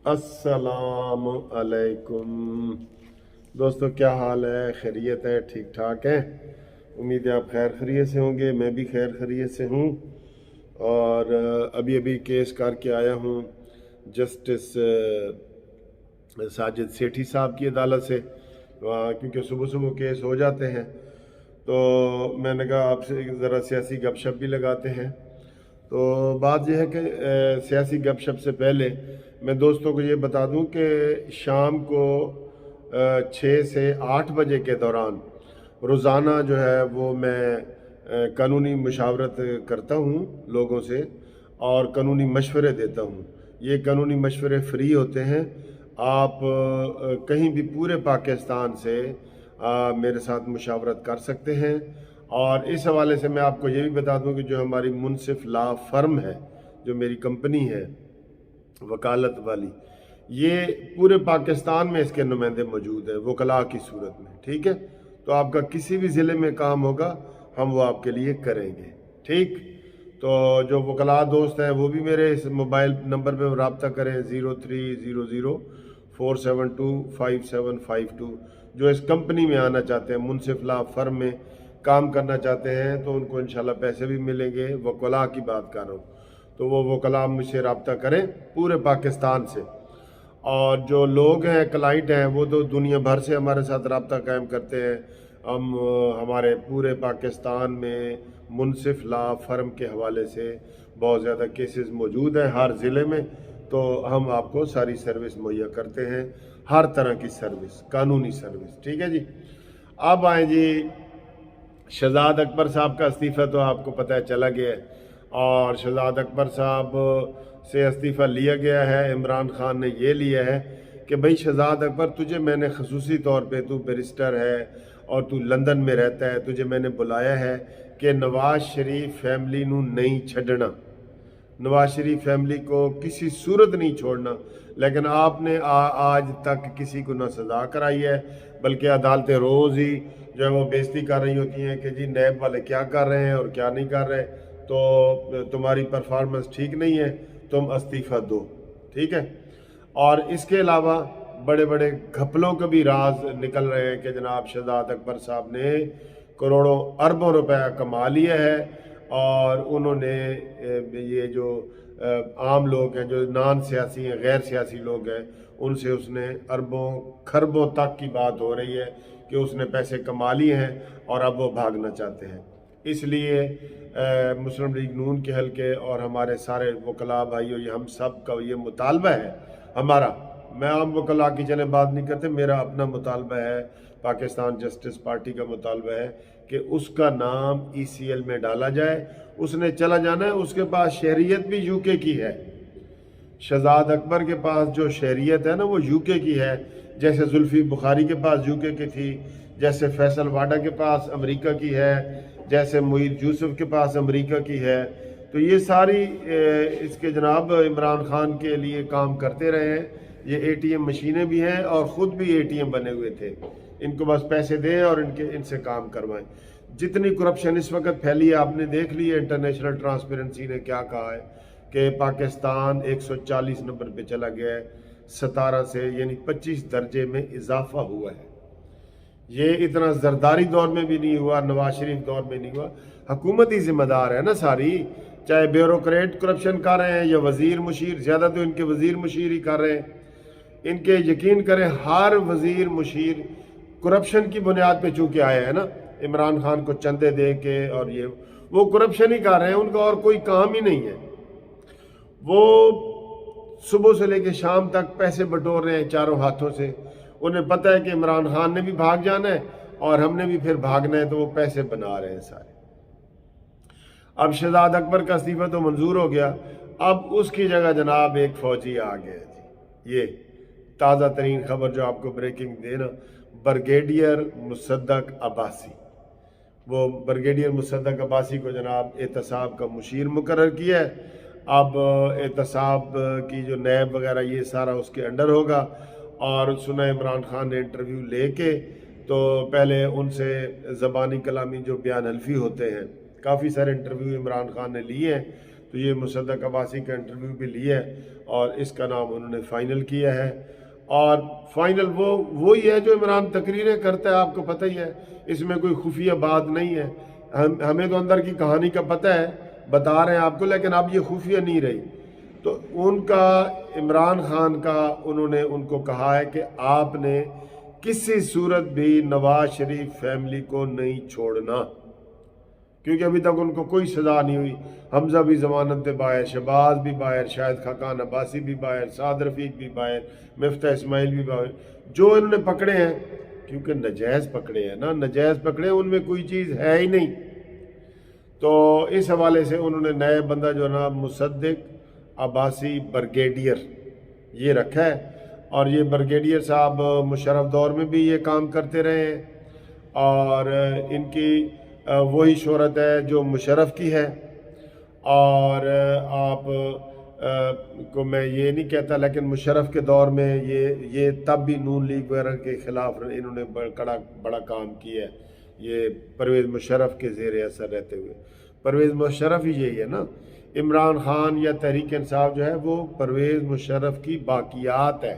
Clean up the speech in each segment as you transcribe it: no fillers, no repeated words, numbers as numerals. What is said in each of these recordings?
अस्सलाम अलैकुम दोस्तों, क्या हाल है? खैरियत है? ठीक ठाक है। उम्मीद है आप खैर खैरियत से होंगे। मैं भी खैर खैरियत से हूँ। और अभी अभी केस करके आया हूँ जस्टिस साजिद सेठी साहब की अदालत से, क्योंकि सुबह सुबह केस हो जाते हैं। तो मैंने कहा आपसे ज़रा सियासी गपशप भी लगाते हैं। तो बात यह है कि सियासी गपशप से पहले मैं दोस्तों को ये बता दूं कि शाम को 6 से 8 बजे के दौरान रोज़ाना जो है वो मैं कानूनी मुशावरत करता हूँ लोगों से और कानूनी मशवरे देता हूँ। ये कानूनी मशवरे फ्री होते हैं। आप कहीं भी पूरे पाकिस्तान से मेरे साथ मुशावरत कर सकते हैं। और इस हवाले से मैं आपको ये भी बता दूं कि जो हमारी मुनसिफ लॉ फर्म है, जो मेरी कंपनी है वकालत वाली, ये पूरे पाकिस्तान में इसके नुमाइंदे मौजूद हैं वकला की सूरत में। ठीक है, तो आपका किसी भी ज़िले में काम होगा हम वो आपके लिए करेंगे। ठीक, तो जो वकला दोस्त हैं वो भी मेरे इस मोबाइल नंबर पर रब्ता करें 030047255752। जो इस कंपनी में आना चाहते हैं, मुनसिफ लॉ फर्म में काम करना चाहते हैं, तो उनको इंशाल्लाह पैसे भी मिलेंगे। वकला की बात कर रहा हूँ, तो वो वकला मुझसे रब्ता करें पूरे पाकिस्तान से। और जो लोग हैं, क्लाइंट हैं, वो तो दुनिया भर से हमारे साथ रब्ता कायम करते हैं। हम हमारे पूरे पाकिस्तान में मुनसिफ लॉ फर्म के हवाले से बहुत ज़्यादा केसेस मौजूद हैं हर ज़िले में। तो हम आपको सारी सर्विस मुहैया करते हैं, हर तरह की सर्विस, कानूनी सर्विस। ठीक है जी। अब आए जी, शहजाद अकबर साहब का इस्तीफ़ा तो आपको पता है चला गया है, और शहजाद अकबर साहब से इस्तीफ़ा लिया गया है। इमरान खान ने ये लिया है कि भाई शहजाद अकबर, तुझे मैंने खसूसी तौर पे, तू बैरिस्टर है और तू लंदन में रहता है, तुझे मैंने बुलाया है कि नवाज शरीफ फैमिली नू नहीं छड़ना, नवाज शरीफ फैमिली को किसी सूरत नहीं छोड़ना। लेकिन आपने आज तक किसी को ना सज़ा कराई है, बल्कि अदालतें रोज़ ही जो है वो बेइज्जती कर रही होती हैं कि जी नैब वाले क्या कर रहे हैं और क्या नहीं कर रहे, तो तुम्हारी परफॉर्मेंस ठीक नहीं है, तुम इस्तीफ़ा दो। ठीक है। और इसके अलावा बड़े बड़े घपलों के भी राज निकल रहे हैं कि जनाब शहजाद अकबर साहब ने करोड़ों अरबों रुपया कमा लिया है, और उन्होंने ये जो आम लोग हैं, जो नान सियासी हैं, गैर सियासी लोग हैं, उनसे उसने अरबों खरबों तक की बात हो रही है कि उसने पैसे कमा लिए हैं और अब वो भागना चाहते हैं। इसलिए मुस्लिम लीग नून के हल्के और हमारे सारे वकला भाइयों, ये हम सब का ये मुतालबा है हमारा। मैं आम वकला की चले बात नहीं करते, मेरा अपना मुतालबा है, पाकिस्तान जस्टिस पार्टी का मुतालबा है कि उसका नाम ECL में डाला जाए। उसने चला जाना है, उसके पास शहरियत भी UK की है। शहजाद अकबर के पास जो शहरियत है ना, वो UK की है। जैसे जुल्फी बुखारी के पास UK की थी, जैसे फैसल वाडा के पास अमेरिका की है, जैसे मुईद यूसुफ के पास अमेरिका की है। तो ये सारी इसके जनाब इमरान खान के लिए काम करते रहे हैं। ये ATM मशीनें भी हैं और ख़ुद भी ATM बने हुए थे। इनको बस पैसे दें और इनसे काम करवाएं। जितनी करप्शन इस वक्त फैली है, आपने देख ली है। इंटरनेशनल ट्रांसपेरेंसी ने क्या कहा है कि पाकिस्तान 140 नंबर पे चला गया है, 17 से, यानी 25 दर्जे में इजाफा हुआ है। ये इतना जरदारी दौर में भी नहीं हुआ, नवाज शरीफ दौर में नहीं हुआ। हुकूमत ही जिम्मेदार है ना सारी, चाहे ब्यूरोक्रेट करप्शन कर रहे हैं या वजीर मुशीर, ज़्यादा तो इनके वजीर मुशीर ही कर रहे हैं। इनके यकीन करें, हर वजीर मुशीर करप्शन की बुनियाद पे चूँकि आया है ना, इमरान खान को चंदे दे के, और ये वो करप्शन ही कर रहे हैं, उनका और कोई काम ही नहीं है। वो सुबह से लेकर शाम तक पैसे बटोर रहे हैं चारों हाथों से। उन्हें पता है कि इमरान खान ने भी भाग जाना है और हमने भी फिर भागना है, तो वो पैसे बना रहे हैं सारे। अब शहजाद अकबर का इस्तीफा तो मंजूर हो गया, अब उसकी जगह जनाब एक फौजी आ गया जी। ये ताज़ा तरीन खबर जो आपको ब्रेकिंग देना, ब्रिगेडियर मुसद्दक अब्बासी, वो ब्रिगेडियर मुसद्दक अब्बासी को जनाब एहतसाब का मुशीर मुकर्रर किया है। अब एहतसाब की जो नैब वगैरह ये सारा उसके अंडर होगा। और सुना इमरान खान ने इंटरव्यू लेके, तो पहले उनसे ज़बानी कलामी जो बयान हल्फी होते हैं, काफ़ी सारे इंटरव्यू इमरान खान ने लिए हैं, تو یہ مصدق عباسی کا انٹرویو بھی لیا ہے اور اس کا نام انہوں نے فائنل کیا ہے. اور فائنل وہی ہے جو عمران تقریریں کرتا ہے، آپ کو پتہ ہی ہے، اس میں کوئی خفیہ بات نہیں ہے. ہمیں تو اندر کی کہانی کا پتہ ہے، بتا رہے ہیں آپ کو، لیکن اب یہ خفیہ نہیں رہی. تو ان کا عمران خان کا انہوں نے ان کو کہا ہے کہ آپ نے کسی صورت بھی نواز شریف فیملی کو نہیں چھوڑنا، کیونکہ ابھی تک ان کو کوئی سزا نہیں ہوئی. حمزہ بھی ضمانت پہ باہر، شہباز بھی باہر، شاہد خاقان عباسی بھی باہر، سعد رفیق بھی باہر، مفتاح اسماعیل بھی باہر. جو انہوں نے پکڑے ہیں، کیونکہ نجائز پکڑے ہیں نا، نجائز پکڑے ان میں کوئی چیز ہے ہی نہیں. تو اس حوالے سے انہوں نے نئے بندہ جو نا مصدق عباسی بریگیڈیئر یہ رکھا ہے. اور یہ بریگیڈیئر صاحب مشرف دور میں بھی یہ کام کرتے رہے ہیں، اور ان کی وہی شہرت ہے جو مشرف کی ہے. اور آپ کو میں یہ نہیں کہتا، لیکن مشرف کے دور میں یہ تب بھی نون لیگ وغیرہ کے خلاف انہوں نے بڑا کام کیا ہے، یہ پرویز مشرف کے زیر اثر رہتے ہوئے. پرویز مشرف ہی یہی ہے نا، عمران خان یا تحریک انصاف جو ہے وہ پرویز مشرف کی باقیات ہے.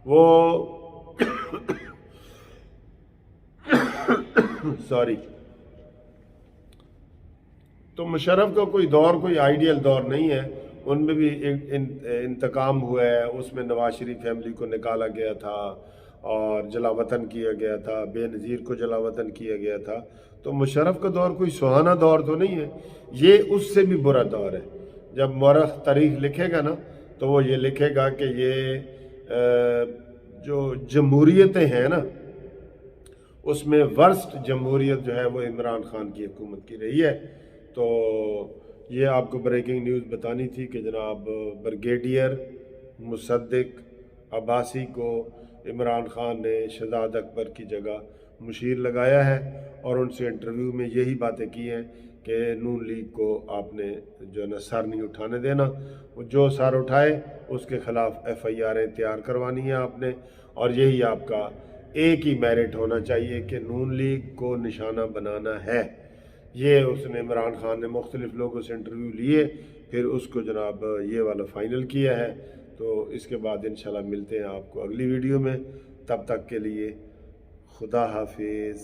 وہ سوری، تو مشرف کا کوئی دور کوئی آئیڈیل دور نہیں ہے. ان میں بھی انتقام ہوا ہے، اس میں نواز شریف فیملی کو نکالا گیا تھا اور جلا وطن کیا گیا تھا، بے نظیر کو جلا وطن کیا گیا تھا. تو مشرف کا دور کوئی سہانا دور تو نہیں ہے، یہ اس سے بھی برا دور ہے. جب مورخ تاریخ لکھے گا نا تو وہ یہ لکھے گا کہ یہ جو جمہوریتیں ہیں نا، اس میں ورسٹ جمہوریت جو ہے وہ عمران خان کی حکومت کی رہی ہے. تو یہ آپ کو بریکنگ نیوز بتانی تھی کہ جناب بریگیڈیئر مصدق عباسی کو عمران خان نے شہزاد اکبر کی جگہ مشیر لگایا ہے، اور ان سے انٹرویو میں یہی باتیں کی ہیں کہ نون لیگ کو آپ نے جو ہے نا سر نہیں اٹھانے دینا، جو سر اٹھائے اس کے خلاف ایف آئی آریں تیار کروانی ہیں آپ نے. اور یہی آپ کا ایک ہی میرٹ ہونا چاہیے کہ نون لیگ کو نشانہ بنانا ہے. یہ اس نے عمران خان نے مختلف لوگوں سے انٹرویو لیے، پھر اس کو جناب یہ والا فائنل کیا ہے. تو اس کے بعد انشاءاللہ ملتے ہیں آپ کو اگلی ویڈیو میں. تب تک کے لیے خدا حافظ.